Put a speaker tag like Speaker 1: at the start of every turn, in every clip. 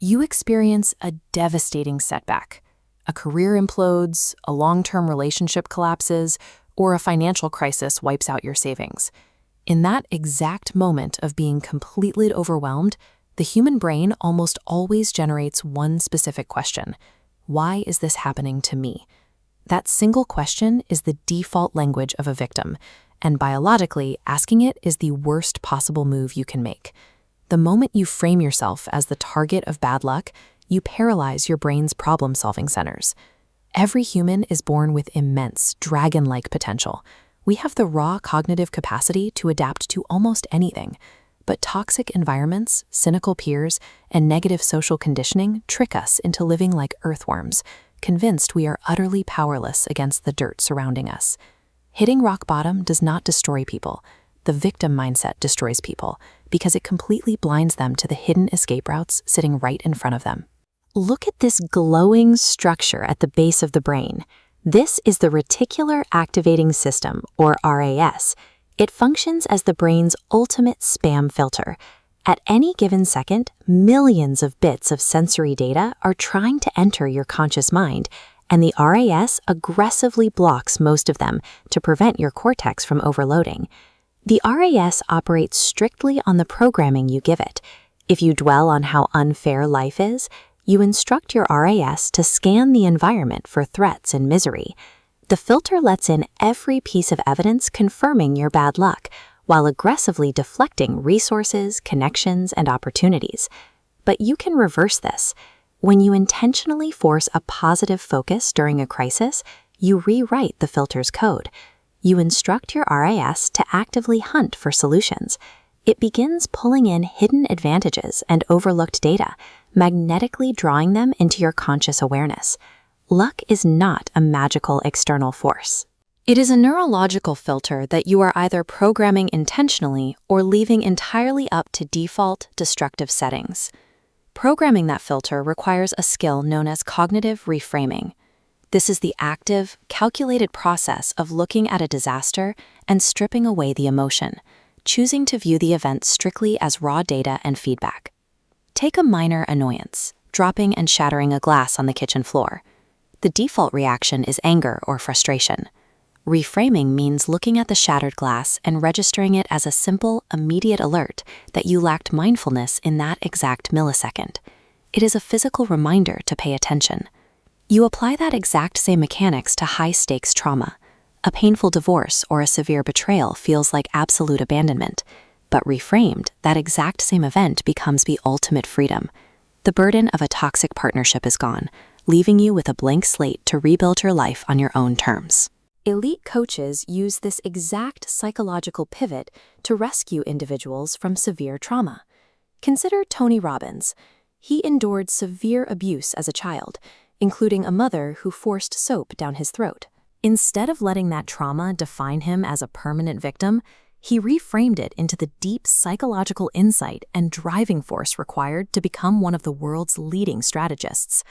Speaker 1: you experience a devastating setback. A career implodes, a long-term relationship collapses, or a financial crisis wipes out your savings. In that exact moment of being completely overwhelmed, the human brain almost always generates one specific question: why is this happening to me? That single question is the default language of a victim, and biologically, asking it is the worst possible move you can make. The moment you frame yourself as the target of bad luck, you paralyze your brain's problem-solving centers. Every human is born with immense, dragon-like potential. We have the raw cognitive capacity to adapt to almost anything. But toxic environments, cynical peers, and negative social conditioning trick us into living like earthworms, convinced we are utterly powerless against the dirt surrounding us. Hitting rock bottom does not destroy people. The victim mindset destroys people because it completely blinds them to the hidden escape routes sitting right in front of them. Look at this glowing structure at the base of the brain. This is the reticular activating system, or RAS. It functions as the brain's ultimate spam filter. At any given second, millions of bits of sensory data are trying to enter your conscious mind, and the RAS aggressively blocks most of them to prevent your cortex from overloading. The RAS operates strictly on the programming you give it. If you dwell on how unfair life is, you instruct your RAS to scan the environment for threats and misery. The filter lets in every piece of evidence confirming your bad luck, while aggressively deflecting resources, connections, and opportunities. But you can reverse this. When you intentionally force a positive focus during a crisis, you rewrite the filter's code. You instruct your RAS to actively hunt for solutions. It begins pulling in hidden advantages and overlooked data, magnetically drawing them into your conscious awareness. Luck is not a magical external force. It is a neurological filter that you are either programming intentionally or leaving entirely up to default destructive settings. Programming that filter requires a skill known as cognitive reframing. This is the active, calculated process of looking at a disaster and stripping away the emotion, choosing to view the event strictly as raw data and feedback. Take a minor annoyance, dropping and shattering a glass on the kitchen floor. The default reaction is anger or frustration. Reframing means looking at the shattered glass and registering it as a simple, immediate alert that you lacked mindfulness in that exact millisecond. It is a physical reminder to pay attention. You apply that exact same mechanics to high-stakes trauma. A painful divorce or a severe betrayal feels like absolute abandonment, but reframed, that exact same event becomes the ultimate freedom. The burden of a toxic partnership is gone, leaving you with a blank slate to rebuild your life on your own terms. Elite coaches use this exact psychological pivot to rescue individuals from severe trauma. Consider Tony Robbins. He endured severe abuse as a child, including a mother who forced soap down his throat. Instead of letting that trauma define him as a permanent victim, he reframed it into the deep psychological insight and driving force required to become one of the world's leading strategists.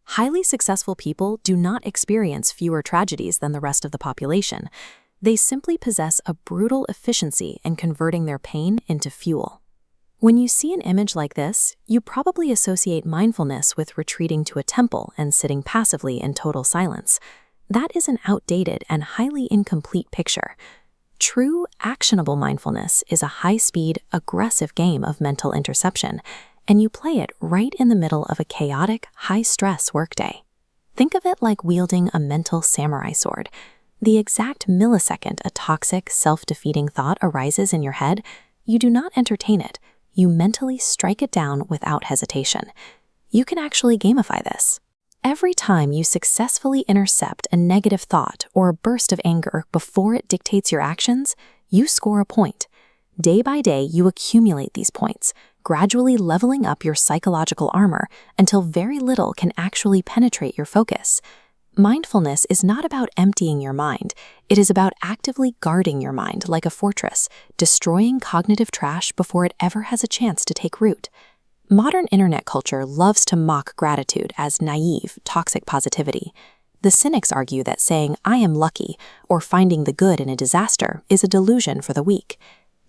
Speaker 1: Highly successful people do not experience fewer tragedies than the rest of the population. They simply possess a brutal efficiency in converting their pain into fuel. When you see an image like this, you probably associate mindfulness with retreating to a temple and sitting passively in total silence. That is an outdated and highly incomplete picture. True, actionable mindfulness is a high-speed, aggressive game of mental interception, and you play it right in the middle of a chaotic, high-stress workday. Think of it like wielding a mental samurai sword. The exact millisecond a toxic, self-defeating thought arises in your head, you do not entertain it. You mentally strike it down without hesitation. You can actually gamify this. Every time you successfully intercept a negative thought or a burst of anger before it dictates your actions, you score a point. Day by day, you accumulate these points, gradually leveling up your psychological armor until very little can actually penetrate your focus. Mindfulness is not about emptying your mind. It is about actively guarding your mind like a fortress, destroying cognitive trash before it ever has a chance to take root. Modern internet culture loves to mock gratitude as naive, toxic positivity. The cynics argue that saying, "I am lucky," or finding the good in a disaster is a delusion for the weak.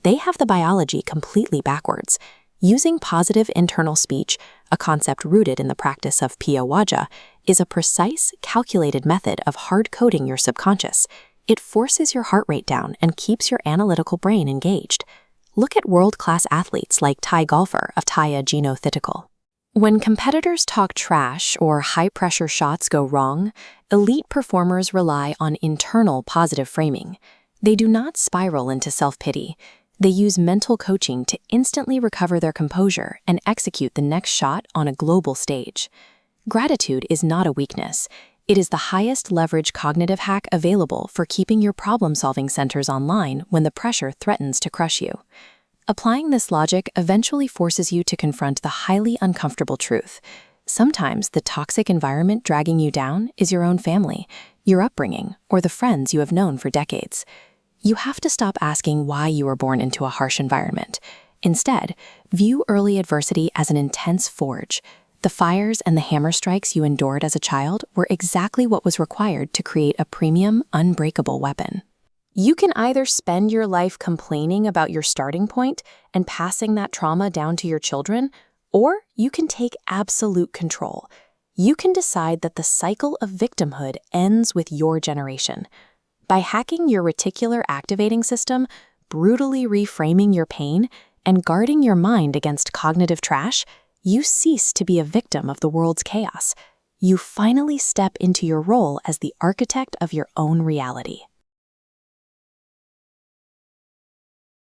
Speaker 1: They have the biology completely backwards. Using positive internal speech, a concept rooted in the practice of Piyawaja, is a precise, calculated method of hard-coding your subconscious. It forces your heart rate down and keeps your analytical brain engaged. Look at world-class athletes like Thai golfer Avtaya Genothitical. When competitors talk trash or high-pressure shots go wrong, elite performers rely on internal positive framing. They do not spiral into self-pity. They use mental coaching to instantly recover their composure and execute the next shot on a global stage. Gratitude is not a weakness. It is the highest leverage cognitive hack available for keeping your problem-solving centers online when the pressure threatens to crush you. Applying this logic eventually forces you to confront the highly uncomfortable truth. Sometimes the toxic environment dragging you down is your own family, your upbringing, or the friends you have known for decades. You have to stop asking why you were born into a harsh environment. Instead, view early adversity as an intense forge. The fires and the hammer strikes you endured as a child were exactly what was required to create a premium, unbreakable weapon. You can either spend your life complaining about your starting point and passing that trauma down to your children, or you can take absolute control. You can decide that the cycle of victimhood ends with your generation. By hacking your reticular activating system, brutally reframing your pain, and guarding your mind against cognitive trash, you cease to be a victim of the world's chaos. You finally step into your role as the architect of your own reality.